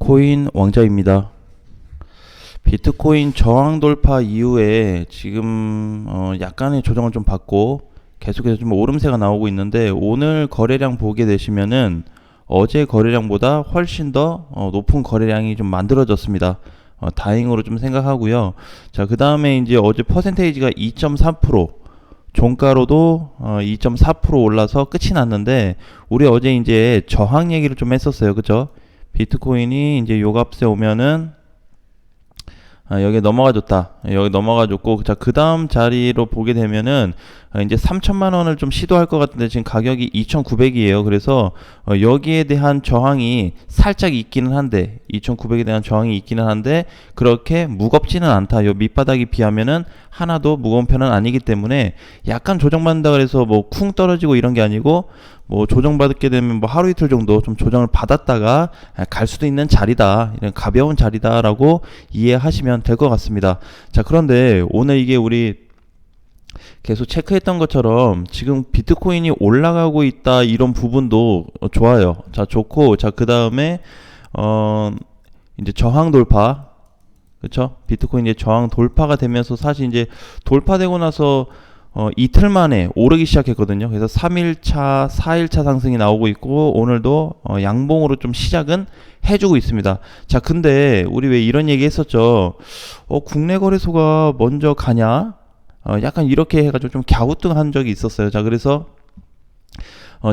비트코인 왕자입니다. 비트코인 저항 돌파 이후에 지금 약간의 조정을 좀 받고 계속해서 좀 오름세가 나오고 있는데, 오늘 거래량 보게 되시면은 어제 거래량보다 훨씬 더 높은 거래량이 좀 만들어졌습니다. 다행으로 좀 생각하고요. 자, 그 다음에 이제 어제 퍼센테이지가 2.3%, 종가로도 2.4% 올라서 끝이 났는데, 우리 어제 이제 저항 얘기를 좀 했었어요. 그죠? 비트코인이 이제 요 값에 오면은 여기 넘어가줬다. 여기 넘어가줬고, 자, 그 다음 자리로 보게 되면은 이제 3천만 원을 좀 시도할 것 같은데, 지금 가격이 2,900이에요. 그래서 여기에 대한 저항이 살짝 있기는 한데, 2,900에 대한 저항이 있기는 한데, 그렇게 무겁지는 않다. 요 밑바닥에 비하면은 하나도 무거운 편은 아니기 때문에, 약간 조정받는다 그래서 뭐 쿵 떨어지고 이런 게 아니고, 뭐 조정받게 되면 뭐 하루 이틀 정도 좀 조정을 받았다가 갈 수도 있는 자리다, 이런 가벼운 자리다라고 이해하시면 될 것 같습니다. 자, 그런데 오늘 이게 우리 계속 체크했던 것처럼 지금 비트코인이 올라가고 있다, 이런 부분도 좋아요. 자, 좋고, 자, 그 다음에 이제 저항 돌파, 그렇죠? 비트코인 이제 저항 돌파가 되면서, 사실 이제 돌파되고 나서 이틀 만에 오르기 시작했거든요. 그래서 3일차, 4일차 상승이 나오고 있고, 오늘도 양봉으로 좀 시작은 해주고 있습니다. 자, 근데 우리 왜 이런 얘기 했었죠? 국내 거래소가 먼저 가냐? 약간 이렇게 해가지고 좀 갸우뚱한 적이 있었어요. 자, 그래서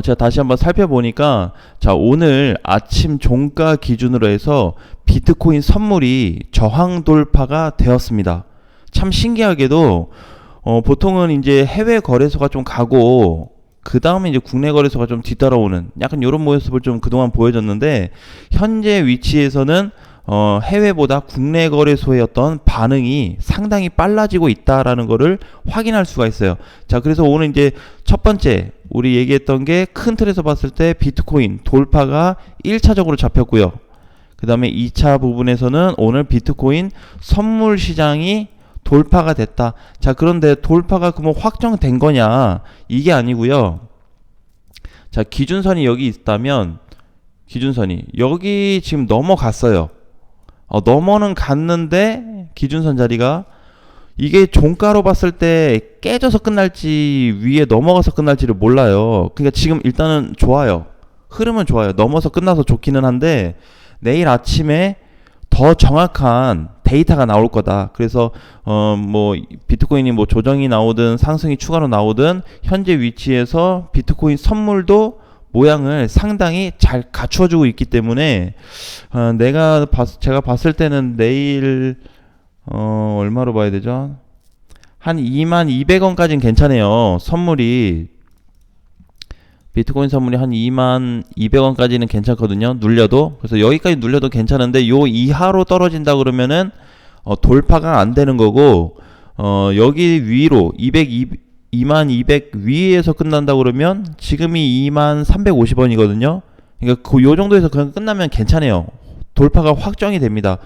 제가 다시 한번 살펴보니까, 자, 오늘 아침 종가 기준으로 해서 비트코인 선물이 저항 돌파가 되었습니다. 참 신기하게도 보통은 이제 해외 거래소가 좀 가고, 그 다음에 이제 국내 거래소가 좀 뒤따라오는 약간 이런 모습을 좀 그동안 보여줬는데, 현재 위치에서는 해외보다 국내 거래소의 어떤 반응이 상당히 빨라지고 있다라는 거를 확인할 수가 있어요. 자, 그래서 오늘 이제 첫 번째 우리 얘기했던 게, 큰 틀에서 봤을 때 비트코인 돌파가 1차적으로 잡혔고요. 그 다음에 2차 부분에서는 오늘 비트코인 선물 시장이 돌파가 됐다. 자, 그런데 돌파가 그럼 확정된 거냐? 이게 아니고요. 자, 기준선이 여기 있다면, 기준선이 여기 지금 넘어갔어요. 넘어는 갔는데 기준선 자리가, 이게 종가로 봤을 때 깨져서 끝날지 위에 넘어가서 끝날지를 몰라요. 그러니까 지금 일단은 좋아요. 흐름은 좋아요. 넘어서 끝나서 좋기는 한데, 내일 아침에 더 정확한 데이터가 나올 거다. 그래서 뭐 비트코인이 뭐 조정이 나오든 상승이 추가로 나오든, 현재 위치에서 비트코인 선물도 모양을 상당히 잘 갖추어주고 있기 때문에, 제가 봤을 때는 내일 얼마로 봐야 되죠? 한 22,200원까지는 괜찮아요. 선물이, 비트코인 선물이 한 22,200원까지는 괜찮거든요. 눌려도. 그래서 여기까지 눌려도 괜찮은데, 요 이하로 떨어진다 그러면은 돌파가 안 되는 거고, 여기 위로 22,200 위에서 끝난다 그러면 지금이 23,350원이거든요. 그러니까 요 정도에서 그냥 끝나면 괜찮아요. 돌파가 확정이 됩니다.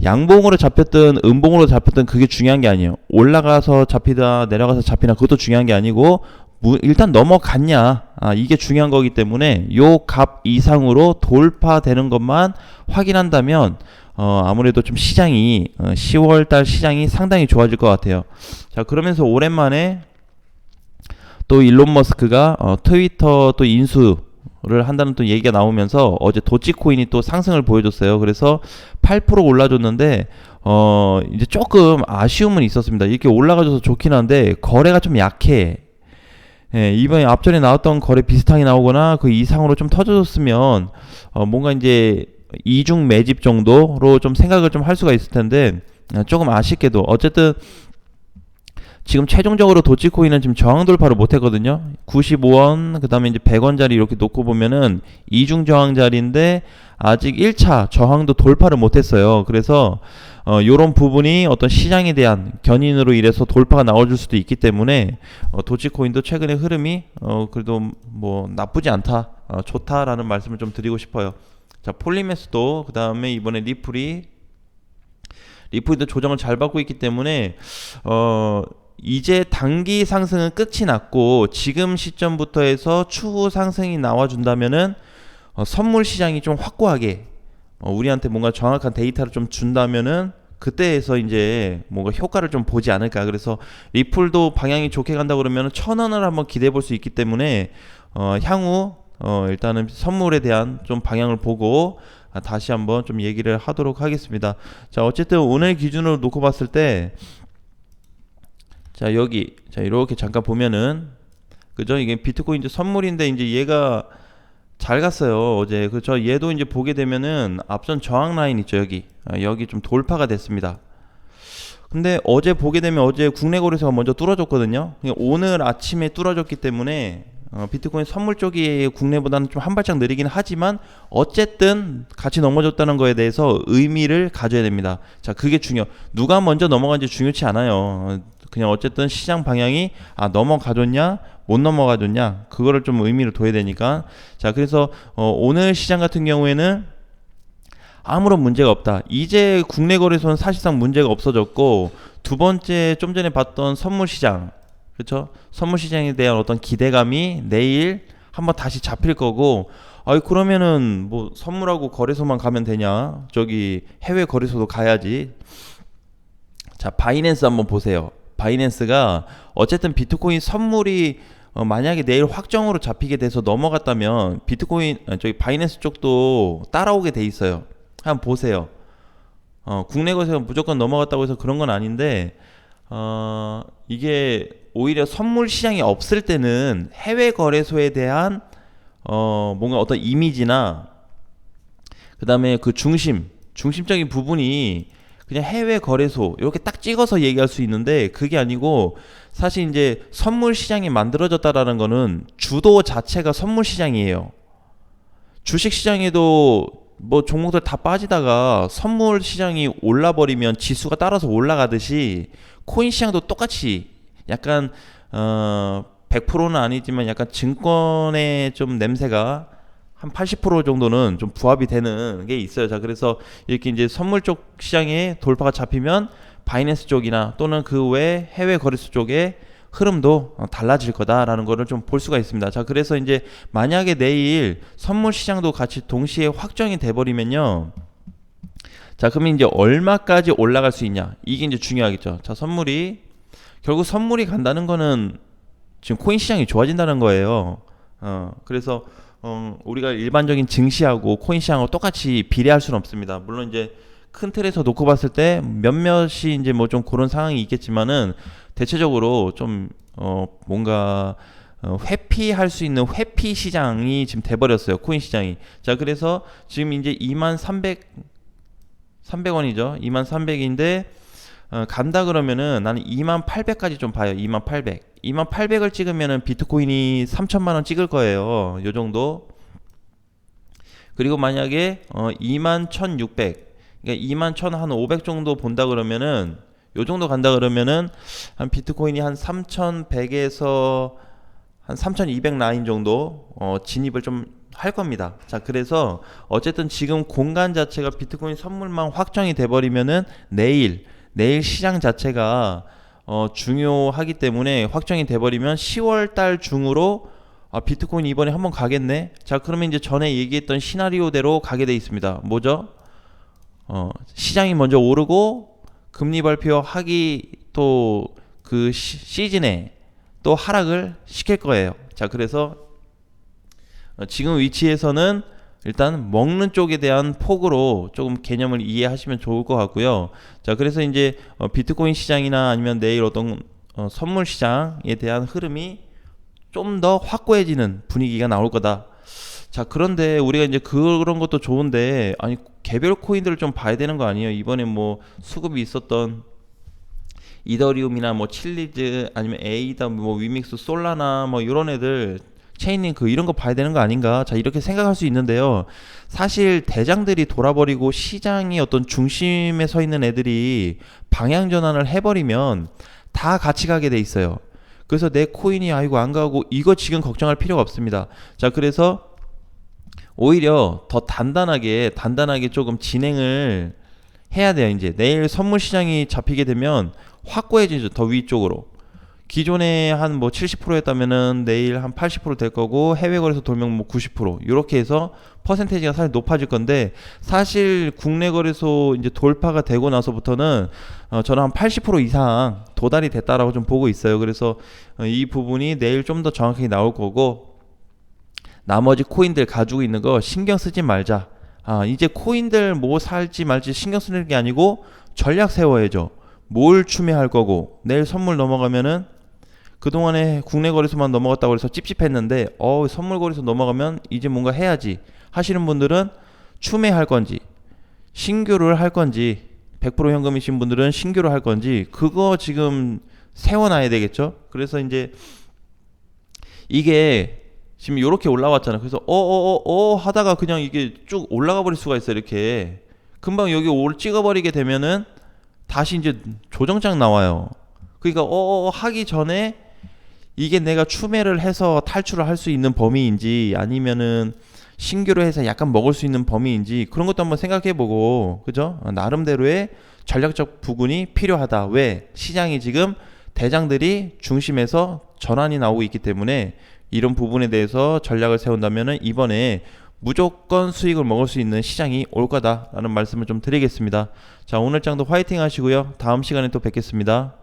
양봉으로 잡혔든 음봉으로 잡혔든 그게 중요한 게 아니에요. 올라가서 잡히다 내려가서 잡히나 그것도 중요한 게 아니고, 일단 넘어갔냐, 이게 중요한 거기 때문에 요 값 이상으로 돌파되는 것만 확인한다면 아무래도 좀 시장이 10월달 시장이 상당히 좋아질 것 같아요. 자, 그러면서 오랜만에 또 일론 머스크가 트위터 또 인수를 한다는 또 얘기가 나오면서, 어제 도지코인이 또 상승을 보여줬어요. 그래서 8% 올라줬는데 이제 조금 아쉬움은 있었습니다. 이렇게 올라가줘서 좋긴 한데 거래가 좀 약해. 예, 이번에 앞전에 나왔던 거래 비슷하게 나오거나 그 이상으로 좀 터져줬으면 뭔가 이제 이중 매집 정도로 좀 생각을 좀 할 수가 있을 텐데, 조금 아쉽게도 어쨌든 지금 최종적으로 도지코인은 지금 저항 돌파를 못 했거든요. 95원, 그 다음에 이제 100원짜리 이렇게 놓고 보면은 이중 저항 자리인데, 아직 1차 저항도 돌파를 못 했어요. 그래서 요런 부분이 어떤 시장에 대한 견인으로 인해서 돌파가 나와줄 수도 있기 때문에, 도지코인도 최근의 흐름이 그래도 뭐 나쁘지 않다, 좋다라는 말씀을 좀 드리고 싶어요. 자, 폴리메스도, 그 다음에 이번에 리플도 조정을 잘 받고 있기 때문에 이제 단기 상승은 끝이 났고, 지금 시점부터 해서 추후 상승이 나와준다면은 선물 시장이 좀 확고하게 우리한테 뭔가 정확한 데이터를 좀 준다면은 그때에서 이제 뭔가 효과를 좀 보지 않을까. 그래서 리플도 방향이 좋게 간다 그러면 1,000원을 한번 기대해 볼 수 있기 때문에 향후 일단은 선물에 대한 좀 방향을 보고 다시 한번 좀 얘기를 하도록 하겠습니다. 자, 어쨌든 오늘 기준으로 놓고 봤을 때, 자, 여기, 자, 이렇게 잠깐 보면은, 그죠? 이게 비트코인 이제 선물인데, 이제 얘가 잘 갔어요. 어제. 그죠? 얘도 이제 보게 되면은 앞선 저항 라인 있죠, 여기. 여기 좀 돌파가 됐습니다. 근데 어제 보게 되면 어제 국내 거래소가 먼저 뚫어줬거든요. 오늘 아침에 뚫어줬기 때문에 비트코인 선물 쪽이 국내보다는 좀 한 발짝 느리긴 하지만 어쨌든 같이 넘어졌다는 거에 대해서 의미를 가져야 됩니다. 자, 그게 누가 먼저 넘어간지 중요치 않아요. 그냥 어쨌든 시장 방향이 넘어가줬냐 못 넘어가줬냐 그거를 좀 의미를 둬야 되니까. 자, 그래서 오늘 시장 같은 경우에는 아무런 문제가 없다. 이제 국내 거래소는 사실상 문제가 없어졌고, 두 번째 좀 전에 봤던 선물 시장, 그렇죠? 선물 시장에 대한 어떤 기대감이 내일 한번 다시 잡힐 거고, 그러면은 뭐 선물하고 거래소만 가면 되냐? 저기 해외 거래소도 가야지. 자, 바이낸스 한번 보세요. 바이낸스가 어쨌든 비트코인 선물이 만약에 내일 확정으로 잡히게 돼서 넘어갔다면 비트코인 저기 바이낸스 쪽도 따라오게 돼 있어요. 한번 보세요. 국내 거래소가 무조건 넘어갔다고 해서 그런 건 아닌데, 이게 오히려 선물 시장이 없을 때는 해외 거래소에 대한 뭔가 어떤 이미지나 그 다음에 그 중심적인 부분이 그냥 해외 거래소 이렇게 딱 찍어서 얘기할 수 있는데, 그게 아니고 사실 이제 선물 시장이 만들어졌다라는 거는 주도 자체가 선물 시장이에요. 주식 시장에도 뭐 종목들 다 빠지다가 선물 시장이 올라버리면 지수가 따라서 올라가듯이 코인 시장도 똑같이 약간 100%는 아니지만 약간 증권의 좀 냄새가 한 80% 정도는 좀 부합이 되는 게 있어요. 자, 그래서 이렇게 이제 선물 쪽 시장에 돌파가 잡히면 바이낸스 쪽이나 또는 그 외 해외 거래소 쪽에 흐름도 달라질 거다라는 거를 좀 볼 수가 있습니다. 자, 그래서 이제 만약에 내일 선물 시장도 같이 동시에 확정이 돼 버리면요. 자, 그러면 이제 얼마까지 올라갈 수 있냐? 이게 이제 중요하겠죠. 자, 결국 선물이 간다는 거는 지금 코인 시장이 좋아진다는 거예요. 그래서 우리가 일반적인 증시하고 코인 시장하고 똑같이 비례할 수는 없습니다. 물론 이제 큰 틀에서 놓고 봤을 때 몇몇이 이제 뭐 좀 그런 상황이 있겠지만은 대체적으로 좀 뭔가 회피할 수 있는 회피 시장이 지금 돼버렸어요. 코인 시장이. 자, 그래서 지금 이제 300원이죠. 2300인데 간다 그러면은 나는 2800까지 좀 봐요. 2800. 2800을 찍으면은 비트코인이 3000만 원 찍을 거예요. 요 정도. 그리고 만약에 21600, 그러니까 21500 정도 본다 그러면은 요 정도 간다 그러면은 한 비트코인이 한 3100에서 한 3200 라인 정도 진입을 좀 할 겁니다. 자, 그래서 어쨌든 지금 공간 자체가 비트코인 선물만 확정이 돼 버리면은 내일 시장 자체가 중요하기 때문에 확정이 돼 버리면 10월 달 중으로 비트코인 이번에 한번 가겠네. 자, 그러면 이제 전에 얘기했던 시나리오대로 가게 돼 있습니다. 뭐죠? 시장이 먼저 오르고 금리 발표하기 또 그 시즌에 또 하락을 시킬 거예요. 자, 그래서 지금 위치에서는 일단 먹는 쪽에 대한 폭으로 조금 개념을 이해하시면 좋을 것 같고요. 자, 그래서 이제 비트코인 시장이나 아니면 내일 어떤 선물 시장에 대한 흐름이 좀 더 확고해지는 분위기가 나올 거다. 자, 그런데 우리가 이제 그런 것도 좋은데, 아니 개별 코인들을 좀 봐야 되는 거 아니에요? 이번에 뭐 수급이 있었던 이더리움이나 뭐 칠리즈 아니면 에이다 뭐 위믹스 솔라나 뭐 이런 애들 체인링크 이런 거 봐야 되는 거 아닌가? 자, 이렇게 생각할 수 있는데요. 사실 대장들이 돌아버리고 시장의 어떤 중심에 서 있는 애들이 방향 전환을 해버리면 다 같이 가게 돼 있어요. 그래서 내 코인이 아이고 안 가고 이거 지금 걱정할 필요가 없습니다. 자, 그래서 오히려 더 단단하게 조금 진행을 해야 돼요. 이제 내일 선물 시장이 잡히게 되면 확고해지죠. 더 위쪽으로. 기존에 한 뭐 70% 했다면은 내일 한 80% 될 거고, 해외 거래소 돌면 뭐 90% 이렇게 해서 퍼센테이지가 사실 높아질 건데, 사실 국내 거래소 이제 돌파가 되고 나서부터는 저는 한 80% 이상 도달이 됐다라고 좀 보고 있어요. 그래서 이 부분이 내일 좀 더 정확하게 나올 거고, 나머지 코인들 가지고 있는 거 신경 쓰지 말자. 이제 코인들 뭐 살지 말지 신경 쓰는 게 아니고 전략 세워야죠. 뭘 추매할 거고, 내일 선물 넘어가면은 그동안에 국내 거래소만 넘어갔다고 해서 찝찝했는데 선물 거래소 넘어가면 이제 뭔가 해야지 하시는 분들은 추매할 건지, 신규를 할 건지, 100% 현금이신 분들은 신규를 할 건지, 그거 지금 세워놔야 되겠죠. 그래서 이제 이게 지금 이렇게 올라왔잖아. 그래서 하다가 그냥 이게 쭉 올라가 버릴 수가 있어. 이렇게 금방 여기 올 찍어버리게 되면은 다시 이제 조정장 나와요. 그러니까 하기 전에 이게 내가 추매를 해서 탈출을 할 수 있는 범위인지, 아니면은 신규로 해서 약간 먹을 수 있는 범위인지, 그런 것도 한번 생각해보고, 그죠? 나름대로의 전략적 부분이 필요하다. 왜? 시장이 지금 대장들이 중심에서 전환이 나오고 있기 때문에 이런 부분에 대해서 전략을 세운다면은 이번에 무조건 수익을 먹을 수 있는 시장이 올 거다라는 말씀을 좀 드리겠습니다. 자, 오늘 장도 화이팅 하시고요. 다음 시간에 또 뵙겠습니다.